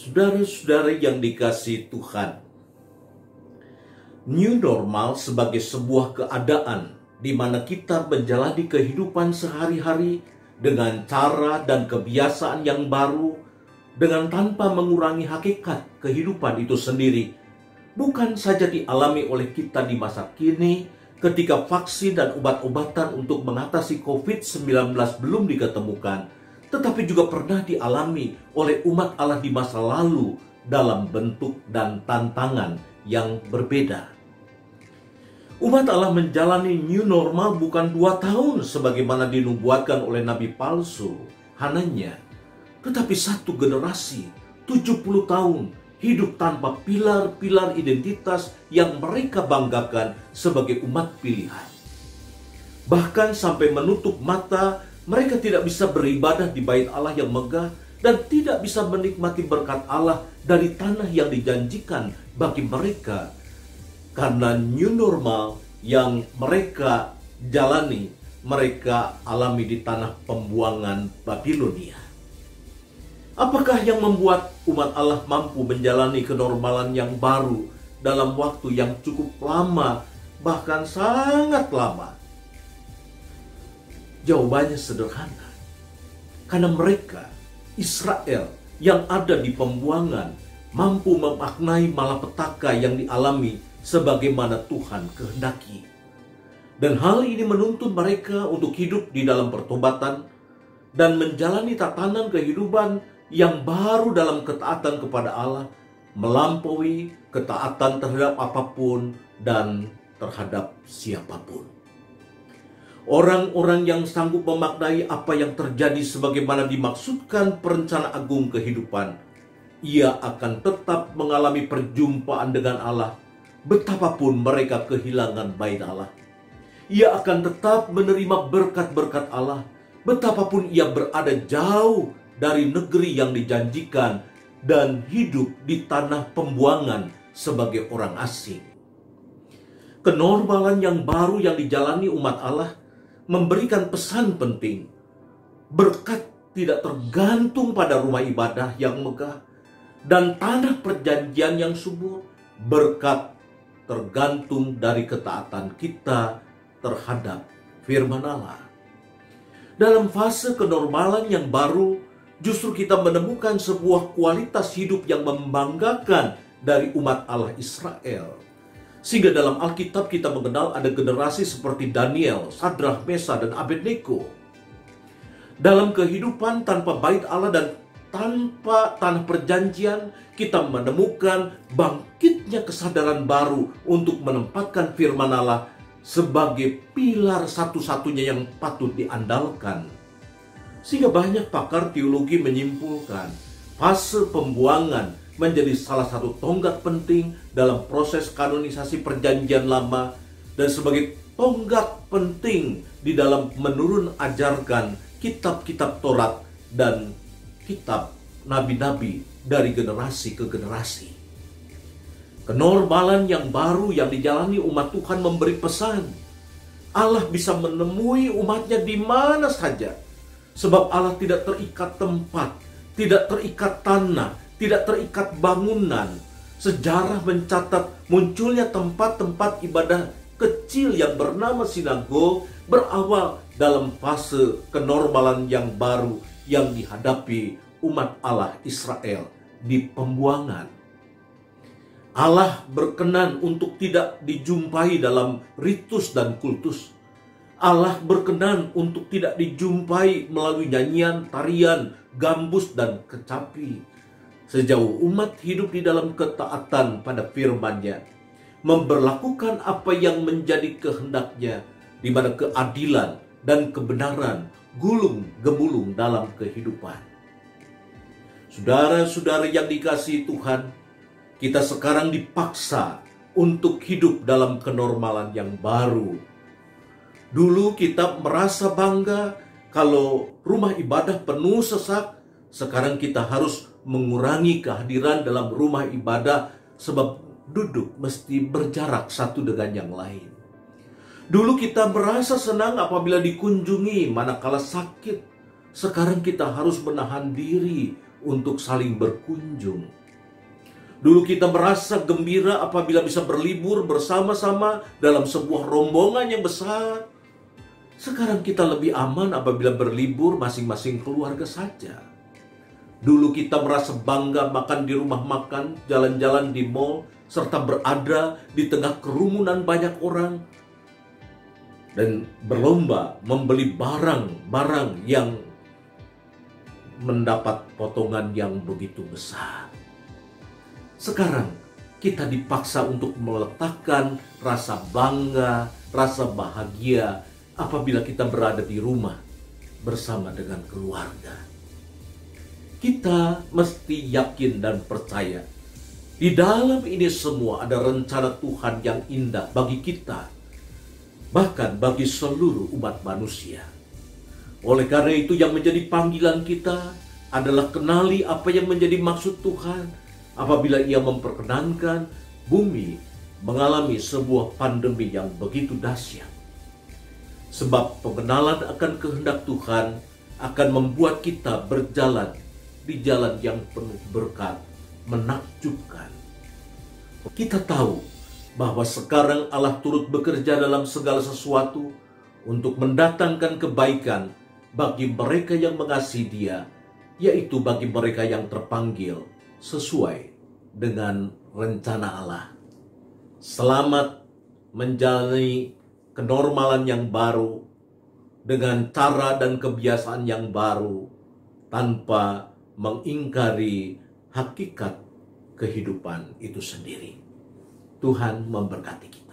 Saudara-saudara yang dikasihi Tuhan, new normal sebagai sebuah keadaan di mana kita menjalani kehidupan sehari-hari dengan cara dan kebiasaan yang baru, dengan tanpa mengurangi hakikat kehidupan itu sendiri, bukan saja dialami oleh kita di masa kini ketika vaksin dan obat-obatan untuk mengatasi COVID-19 belum diketemukan, tetapi juga pernah dialami oleh umat Allah di masa lalu dalam bentuk dan tantangan yang berbeda. Umat Allah menjalani new normal bukan 2 tahun sebagaimana dinubuatkan oleh Nabi palsu Hananya, tetapi 1 generasi, 70 tahun, hidup tanpa pilar-pilar identitas yang mereka banggakan sebagai umat pilihan. Bahkan sampai menutup mata, mereka tidak bisa beribadah di bait Allah yang megah dan tidak bisa menikmati berkat Allah dari tanah yang dijanjikan bagi mereka. Karena new normal yang mereka jalani, mereka alami di tanah pembuangan Babilonia. Apakah yang membuat umat Allah mampu menjalani kenormalan yang baru dalam waktu yang cukup lama, bahkan sangat lama? Jawabannya sederhana. Karena mereka, Israel yang ada di pembuangan, mampu memaknai malapetaka yang dialami sebagaimana Tuhan kehendaki. Dan hal ini menuntun mereka untuk hidup di dalam pertobatan dan menjalani tatanan kehidupan yang baru dalam ketaatan kepada Allah, melampaui ketaatan terhadap apapun dan terhadap siapapun. Orang-orang yang sanggup memaknai apa yang terjadi sebagaimana dimaksudkan perencana agung kehidupan, ia akan tetap mengalami perjumpaan dengan Allah, betapapun mereka kehilangan bait Allah. Ia akan tetap menerima berkat-berkat Allah, betapapun ia berada jauh dari negeri yang dijanjikan dan hidup di tanah pembuangan sebagai orang asing. Kenormalan yang baru yang dijalani umat Allah memberikan pesan penting. Berkat tidak tergantung pada rumah ibadah yang megah dan tanah perjanjian yang subur. Berkat tergantung dari ketaatan kita terhadap firman Allah. Dalam fase kenormalan yang baru, justru kita menemukan sebuah kualitas hidup yang membanggakan dari umat Allah Israel. Sehingga dalam Alkitab kita mengenal ada generasi seperti Daniel, Sadrah, Mesa, dan Abednego. Dalam kehidupan tanpa bait Allah dan tanpa tanah perjanjian, kita menemukan bangkitnya kesadaran baru untuk menempatkan firman Allah sebagai pilar satu-satunya yang patut diandalkan. Sehingga banyak pakar teologi menyimpulkan fase pembuangan menjadi salah satu tonggak penting dalam proses kanonisasi perjanjian lama dan sebagai tonggak penting di dalam menurun ajarkan kitab-kitab Taurat dan kitab nabi-nabi dari generasi ke generasi. Kenormalan yang baru yang dijalani umat Tuhan memberi pesan Allah bisa menemui umatnya di mana saja, sebab Allah tidak terikat tempat, tidak terikat tanah, tidak terikat bangunan. Sejarah mencatat munculnya tempat-tempat ibadah kecil yang bernama sinagog berawal dalam fase kenormalan yang baru yang dihadapi umat Allah Israel di pembuangan. Allah berkenan untuk tidak dijumpai dalam ritus dan kultus. Allah berkenan untuk tidak dijumpai melalui nyanyian, tarian, gambus, dan kecapi. Sejauh umat hidup di dalam ketaatan pada firman-Nya, memberlakukan apa yang menjadi kehendaknya, di mana keadilan dan kebenaran gulung-gemulung dalam kehidupan. Saudara-saudara yang dikasihi Tuhan, kita sekarang dipaksa untuk hidup dalam kenormalan yang baru. Dulu kita merasa bangga kalau rumah ibadah penuh sesak. Sekarang kita harus mengurangi kehadiran dalam rumah ibadah sebab duduk mesti berjarak satu dengan yang lain. Dulu kita merasa senang apabila dikunjungi manakala sakit. Sekarang kita harus menahan diri untuk saling berkunjung. Dulu kita merasa gembira apabila bisa berlibur bersama-sama dalam sebuah rombongan yang besar. Sekarang kita lebih aman apabila berlibur masing-masing keluarga saja. Dulu kita merasa bangga makan di rumah makan, jalan-jalan di mall, serta berada di tengah kerumunan banyak orang. Dan berlomba membeli barang-barang yang mendapat potongan yang begitu besar. Sekarang kita dipaksa untuk meletakkan rasa bangga, rasa bahagia apabila kita berada di rumah bersama dengan keluarga. Kita mesti yakin dan percaya di dalam ini semua ada rencana Tuhan yang indah bagi kita, bahkan bagi seluruh umat manusia. Oleh karena itu yang menjadi panggilan kita adalah kenali apa yang menjadi maksud Tuhan apabila Ia memperkenankan bumi mengalami sebuah pandemi yang begitu dahsyat. Sebab pengenalan akan kehendak Tuhan akan membuat kita berjalan di jalan yang penuh berkat, menakjubkan. Kita tahu bahwa sekarang Allah turut bekerja dalam segala sesuatu untuk mendatangkan kebaikan bagi mereka yang mengasihi Dia, yaitu bagi mereka yang terpanggil sesuai dengan rencana Allah. Selamat menjalani kenormalan yang baru dengan cara dan kebiasaan yang baru tanpa mengingkari hakikat kehidupan itu sendiri. Tuhan memberkati kita.